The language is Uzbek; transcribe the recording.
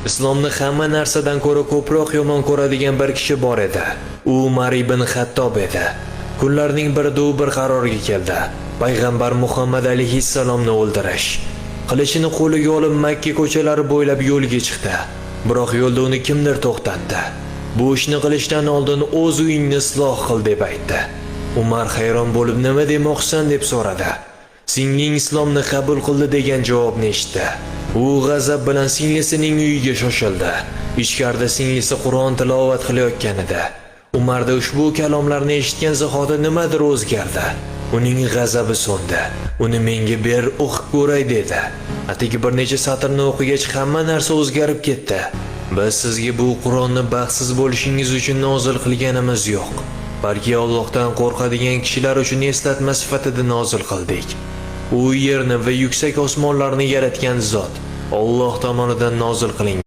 Islomni hamma narsadan ko'ra ko'proq yomon ko'radigan bir kishi bor edi. U Umar ibn Xattob edi. Kunlarning birida u bir qarorga keldi. Payg'ambar Muhammad alayhissalomni o'ldirish. Qilichini qo'liga olib Makka ko'chalari bo'ylab yo'lga chiqdi. Biroq yo'lda uni kimdir to'xtatdi. Bu ishni qilishdan oldin o'z uyingni isloh qil deb aytdi. Umar hayron bo'lib, nima demoqchisan deb so'radi. Singling islomni qabul qildi degan javobni eshitdi. U g'azab bilan singlisining uyiga shoshildi. Ichkarida singlisi Qur'on tilovat qilayotgan edi. Umarda ushbu kalomlarni eshitgan zahoti nimadir o'zgardi. Uning g'azabi so'ndi. Uni menga ber, o'qib ko'ray dedi. Atigi bir necha satrni o'qigach hamma narsa o'zgarib ketdi. Biz sizga bu Qur'onni baxtsiz bo'lishingiz uchun nozil qilganimiz yo'q. Balki Allohdan qo'rqadigan kishilar uchun eslatma sifatida nozil qildik. U yerni va yuksak osmonlarni yaratgan zot Alloh tomonidan nozil qilingan.